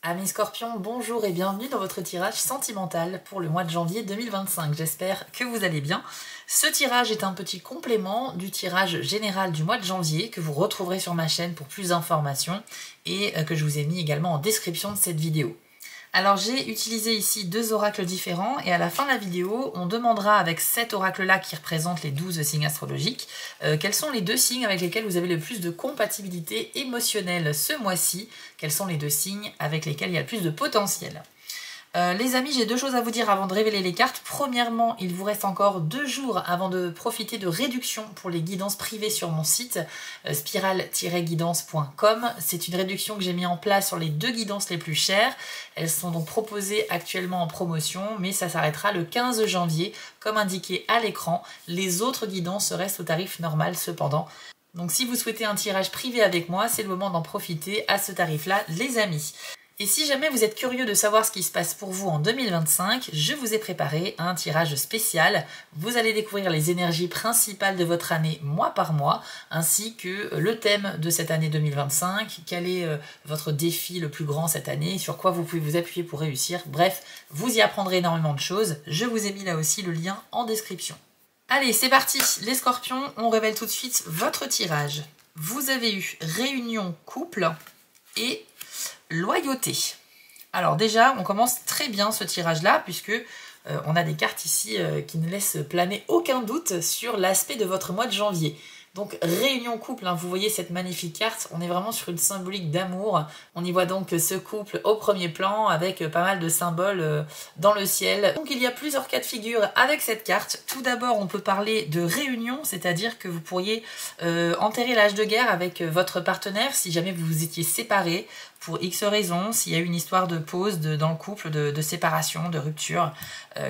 Amis Scorpions, bonjour et bienvenue dans votre tirage sentimental pour le mois de janvier 2025. J'espère que vous allez bien. Ce tirage est un petit complément du tirage général du mois de janvier que vous retrouverez sur ma chaîne pour plus d'informations et que je vous ai mis également en description de cette vidéo. Alors j'ai utilisé ici deux oracles différents et à la fin de la vidéo, on demandera avec cet oracle-là qui représente les 12 signes astrologiques, quels sont les deux signes avec lesquels vous avez le plus de compatibilité émotionnelle ce mois-ci, quels sont les deux signes avec lesquels il y a le plus de potentiel. Les amis, j'ai deux choses à vous dire avant de révéler les cartes. Premièrement, il vous reste encore 2 jours avant de profiter de réductions pour les guidances privées sur mon site spiral-guidance.com. C'est une réduction que j'ai mis en place sur les 2 guidances les plus chères. Elles sont donc proposées actuellement en promotion, mais ça s'arrêtera le 15 janvier, comme indiqué à l'écran. Les autres guidances restent au tarif normal cependant. Donc si vous souhaitez un tirage privé avec moi, c'est le moment d'en profiter à ce tarif-là, les amis. Et si jamais vous êtes curieux de savoir ce qui se passe pour vous en 2025, je vous ai préparé un tirage spécial. Vous allez découvrir les énergies principales de votre année mois par mois, ainsi que le thème de cette année 2025, quel est votre défi le plus grand cette année, sur quoi vous pouvez vous appuyer pour réussir. Bref, vous y apprendrez énormément de choses. Je vous ai mis là aussi le lien en description. Allez, c'est parti, les Scorpions, on révèle tout de suite votre tirage. Vous avez eu réunion couple et loyauté. Alors déjà, on commence très bien ce tirage-là, puisque on a des cartes ici qui ne laissent planer aucun doute sur l'aspect de votre mois de janvier. Donc réunion couple, hein, vous voyez cette magnifique carte, on est vraiment sur une symbolique d'amour. On y voit donc ce couple au premier plan avec pas mal de symboles dans le ciel. Donc il y a plusieurs cas de figure avec cette carte. Tout d'abord, on peut parler de réunion, c'est-à-dire que vous pourriez enterrer l'âge de guerre avec votre partenaire si jamais vous vous étiez séparés pour X raisons, s'il y a eu une histoire de pause dans le couple, de séparation, de rupture,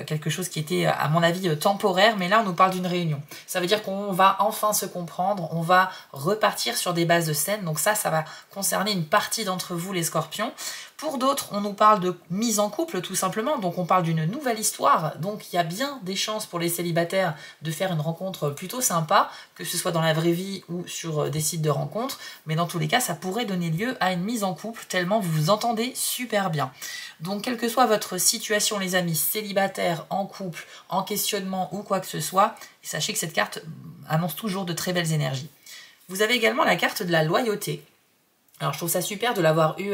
quelque chose qui était à mon avis temporaire, mais là on nous parle d'une réunion. Ça veut dire qu'on va enfin se comprendre, on va repartir sur des bases saines, donc ça va concerner une partie d'entre vous les Scorpions. Pour d'autres, on nous parle de mise en couple tout simplement, donc on parle d'une nouvelle histoire, donc il y a bien des chances pour les célibataires de faire une rencontre plutôt sympa, que ce soit dans la vraie vie ou sur des sites de rencontres, mais dans tous les cas, ça pourrait donner lieu à une mise en couple, tellement vous vous entendez super bien. Donc quelle que soit votre situation les amis, célibataire, en couple, en questionnement ou quoi que ce soit, sachez que cette carte annonce toujours de très belles énergies. Vous avez également la carte de la loyauté. Alors je trouve ça super de l'avoir eu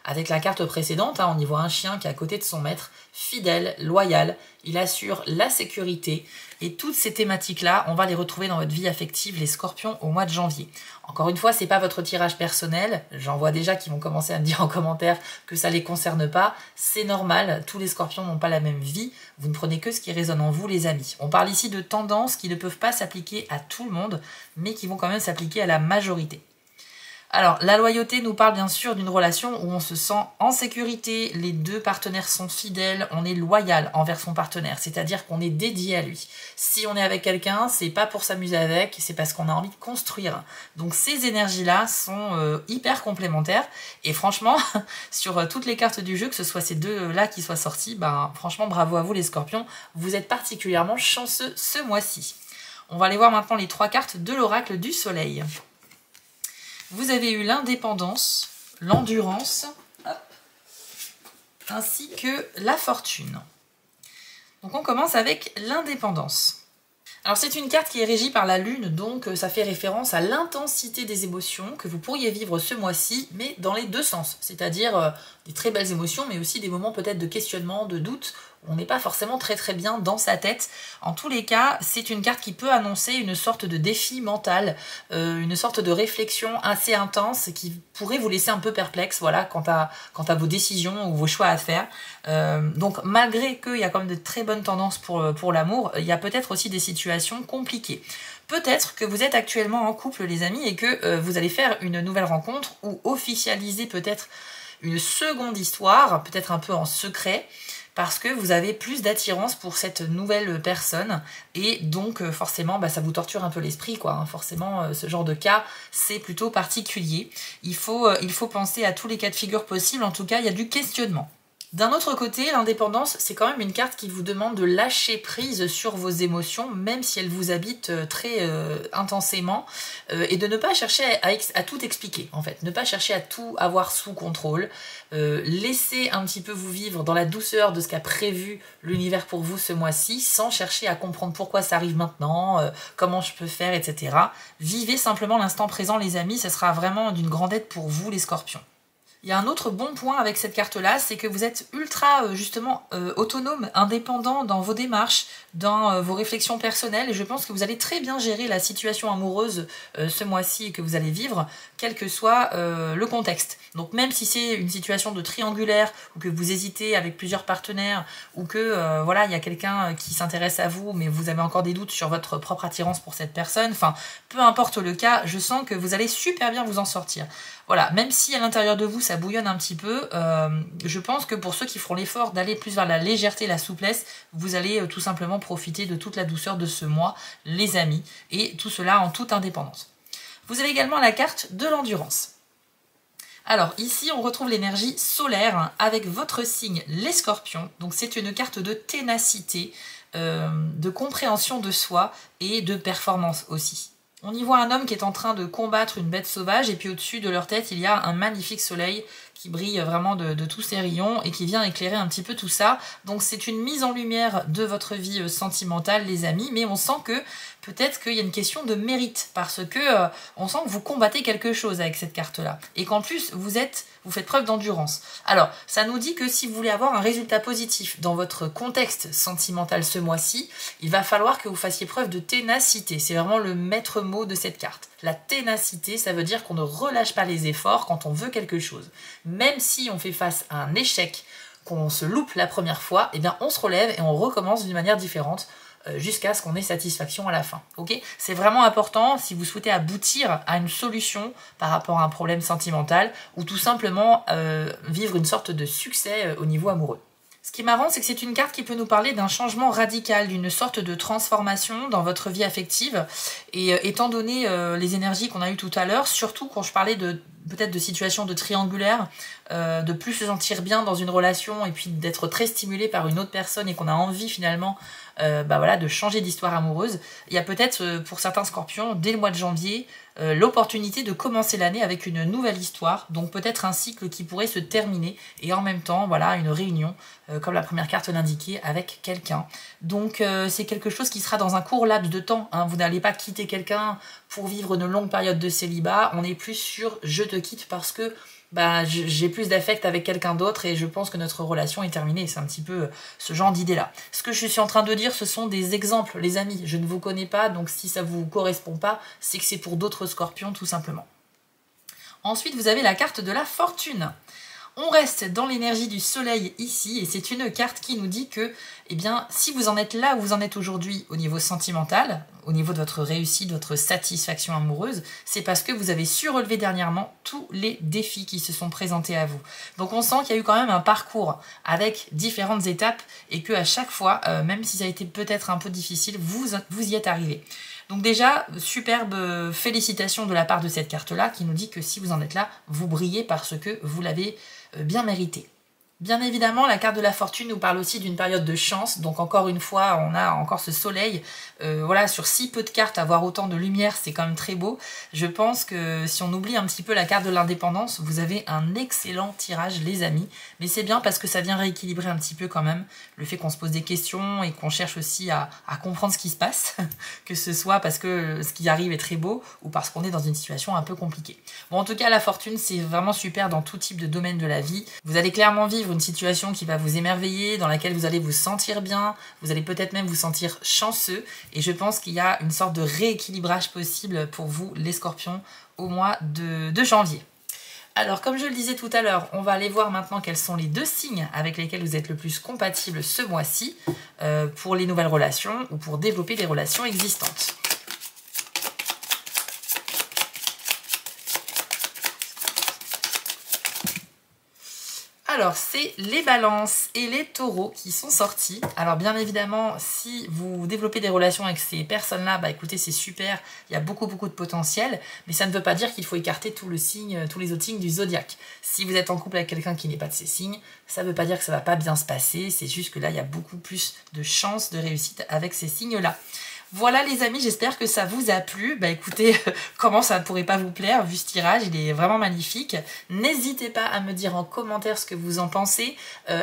avec la carte précédente, hein. On y voit un chien qui est à côté de son maître, fidèle, loyal, il assure la sécurité. Et toutes ces thématiques-là, on va les retrouver dans votre vie affective, les Scorpions, au mois de janvier. Encore une fois, c'est pas votre tirage personnel, j'en vois déjà qui vont commencer à me dire en commentaire que ça les concerne pas, c'est normal, tous les Scorpions n'ont pas la même vie, vous ne prenez que ce qui résonne en vous les amis. On parle ici de tendances qui ne peuvent pas s'appliquer à tout le monde, mais qui vont quand même s'appliquer à la majorité. Alors, la loyauté nous parle bien sûr d'une relation où on se sent en sécurité, les deux partenaires sont fidèles, on est loyal envers son partenaire, c'est-à-dire qu'on est dédié à lui. Si on est avec quelqu'un, c'est pas pour s'amuser avec, c'est parce qu'on a envie de construire. Donc ces énergies-là sont hyper complémentaires, et franchement, sur toutes les cartes du jeu, que ce soit ces deux-là qui soient sortis, ben franchement bravo à vous les Scorpions, vous êtes particulièrement chanceux ce mois-ci. On va aller voir maintenant les 3 cartes de l'oracle du soleil. Vous avez eu l'indépendance, l'endurance, ainsi que la fortune. Donc on commence avec l'indépendance. Alors c'est une carte qui est régie par la lune, donc ça fait référence à l'intensité des émotions que vous pourriez vivre ce mois-ci, mais dans les deux sens. C'est-à-dire des très belles émotions, mais aussi des moments peut-être de questionnement, de doute. On n'est pas forcément très bien dans sa tête. En tous les cas, c'est une carte qui peut annoncer une sorte de défi mental, une sorte de réflexion assez intense qui pourrait vous laisser un peu perplexe, voilà, quant à vos décisions ou vos choix à faire. Donc malgré qu'il y a quand même de très bonnes tendances pour l'amour, il y a peut-être aussi des situations compliquées. Peut-être que vous êtes actuellement en couple les amis et que vous allez faire une nouvelle rencontre ou officialiser peut-être une seconde histoire, peut-être un peu en secret, parce que vous avez plus d'attirance pour cette nouvelle personne et donc forcément ça vous torture un peu l'esprit quoi, hein. Forcément ce genre de cas c'est plutôt particulier. Il faut penser à tous les cas de figure possibles, en tout cas il y a du questionnement. D'un autre côté, l'indépendance, c'est quand même une carte qui vous demande de lâcher prise sur vos émotions, même si elles vous habitent très intensément, et de ne pas chercher à tout expliquer, en fait. Ne pas chercher à tout avoir sous contrôle. Laissez un petit peu vous vivre dans la douceur de ce qu'a prévu l'univers pour vous ce mois-ci, sans chercher à comprendre pourquoi ça arrive maintenant, comment je peux faire, etc. Vivez simplement l'instant présent, les amis, ça sera vraiment d'une grande aide pour vous, les scorpions. Il y a un autre bon point avec cette carte-là, c'est que vous êtes ultra, justement, autonome, indépendant dans vos démarches, dans vos réflexions personnelles, et je pense que vous allez très bien gérer la situation amoureuse ce mois-ci que vous allez vivre, quel que soit le contexte. Donc même si c'est une situation de triangulaire, ou que vous hésitez avec plusieurs partenaires, ou que, voilà, il y a quelqu'un qui s'intéresse à vous, mais vous avez encore des doutes sur votre propre attirance pour cette personne, enfin, peu importe le cas, je sens que vous allez super bien vous en sortir. Voilà, même si à l'intérieur de vous ça bouillonne un petit peu, je pense que pour ceux qui feront l'effort d'aller plus vers la légèreté, la souplesse, vous allez tout simplement profiter de toute la douceur de ce mois, les amis, et tout cela en toute indépendance. Vous avez également la carte de l'endurance. Alors ici on retrouve l'énergie solaire avec votre signe les scorpions, donc c'est une carte de ténacité, de compréhension de soi et de performance aussi. On y voit un homme qui est en train de combattre une bête sauvage et puis au-dessus de leur tête il y a un magnifique soleil qui brille vraiment de tous ses rayons et qui vient éclairer un petit peu tout ça. Donc c'est une mise en lumière de votre vie sentimentale les amis, mais on sent que peut-être qu'il y a une question de mérite parce que on sent que vous combattez quelque chose avec cette carte-là et qu'en plus vous faites preuve d'endurance. Alors ça nous dit que si vous voulez avoir un résultat positif dans votre contexte sentimental ce mois-ci, il va falloir que vous fassiez preuve de ténacité. C'est vraiment le maître mot de cette carte. La ténacité, ça veut dire qu'on ne relâche pas les efforts quand on veut quelque chose. Même si on fait face à un échec, qu'on se loupe la première fois, eh bien on se relève et on recommence d'une manière différente jusqu'à ce qu'on ait satisfaction à la fin. Okay, c'est vraiment important si vous souhaitez aboutir à une solution par rapport à un problème sentimental ou tout simplement vivre une sorte de succès au niveau amoureux. Ce qui est marrant, c'est que c'est une carte qui peut nous parler d'un changement radical, d'une sorte de transformation dans votre vie affective. Et étant donné les énergies qu'on a eues tout à l'heure, surtout quand je parlais peut-être de situations de triangulaire, de plus se sentir bien dans une relation et puis d'être très stimulé par une autre personne et qu'on a envie finalement voilà, de changer d'histoire amoureuse, il y a peut-être pour certains scorpions, dès le mois de janvier, l'opportunité de commencer l'année avec une nouvelle histoire, donc peut-être un cycle qui pourrait se terminer et en même temps voilà une réunion, comme la première carte l'indiquait, avec quelqu'un. Donc c'est quelque chose qui sera dans un court laps de temps, hein. Vous n'allez pas quitter quelqu'un pour vivre une longue période de célibat, on est plus sur je te quitte parce que j'ai plus d'affect avec quelqu'un d'autre et je pense que notre relation est terminée. C'est un petit peu ce genre d'idée-là. Ce que je suis en train de dire, ce sont des exemples, les amis. Je ne vous connais pas, donc si ça vous correspond pas, c'est que c'est pour d'autres scorpions, tout simplement. Ensuite, vous avez la carte de la fortune. On reste dans l'énergie du soleil ici, et c'est une carte qui nous dit que, eh bien, si vous en êtes là où vous en êtes aujourd'hui au niveau sentimental, au niveau de votre réussite, de votre satisfaction amoureuse, c'est parce que vous avez su relever dernièrement tous les défis qui se sont présentés à vous. Donc on sent qu'il y a eu quand même un parcours avec différentes étapes, et qu'à chaque fois, même si ça a été peut-être un peu difficile, vous y êtes arrivé. Donc déjà, superbe félicitations de la part de cette carte-là qui nous dit que si vous en êtes là, vous brillez parce que vous l'avez bien mérité. Bien évidemment, la carte de la fortune nous parle aussi d'une période de chance. Donc encore une fois, on a encore ce soleil. Voilà, sur si peu de cartes, avoir autant de lumière, c'est quand même très beau. Je pense que si on oublie un petit peu la carte de l'indépendance, vous avez un excellent tirage, les amis. Mais c'est bien parce que ça vient rééquilibrer un petit peu quand même le fait qu'on se pose des questions et qu'on cherche aussi à comprendre ce qui se passe, que ce soit parce que ce qui arrive est très beau ou parce qu'on est dans une situation un peu compliquée. Bon, en tout cas, la fortune, c'est vraiment super dans tout type de domaine de la vie. Vous allez clairement vivre une situation qui va vous émerveiller, dans laquelle vous allez vous sentir bien, vous allez peut-être même vous sentir chanceux, et je pense qu'il y a une sorte de rééquilibrage possible pour vous, les scorpions, au mois de janvier. Alors, comme je le disais tout à l'heure, on va aller voir maintenant quels sont les 2 signes avec lesquels vous êtes le plus compatibles ce mois-ci pour les nouvelles relations ou pour développer des relations existantes. Alors, c'est les balances et les taureaux qui sont sortis. Alors, bien évidemment, si vous développez des relations avec ces personnes-là, bah écoutez, c'est super, il y a beaucoup de potentiel, mais ça ne veut pas dire qu'il faut écarter tous les autres signes du zodiaque. Si vous êtes en couple avec quelqu'un qui n'est pas de ces signes, ça ne veut pas dire que ça ne va pas bien se passer, c'est juste que là, il y a beaucoup plus de chances de réussite avec ces signes-là. Voilà les amis, j'espère que ça vous a plu. Bah écoutez, comment ça ne pourrait pas vous plaire vu ce tirage, il est vraiment magnifique. N'hésitez pas à me dire en commentaire ce que vous en pensez.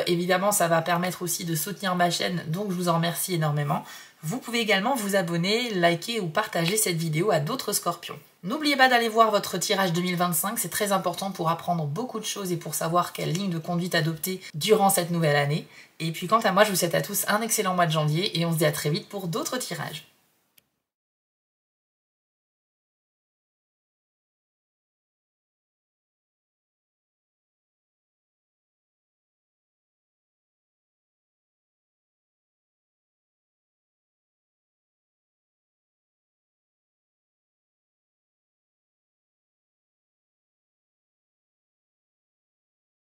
Évidemment, ça va permettre aussi de soutenir ma chaîne, donc je vous en remercie énormément. Vous pouvez également vous abonner, liker ou partager cette vidéo à d'autres scorpions. N'oubliez pas d'aller voir votre tirage 2025, c'est très important pour apprendre beaucoup de choses et pour savoir quelle ligne de conduite adopter durant cette nouvelle année. Et puis quant à moi, je vous souhaite à tous un excellent mois de janvier et on se dit à très vite pour d'autres tirages.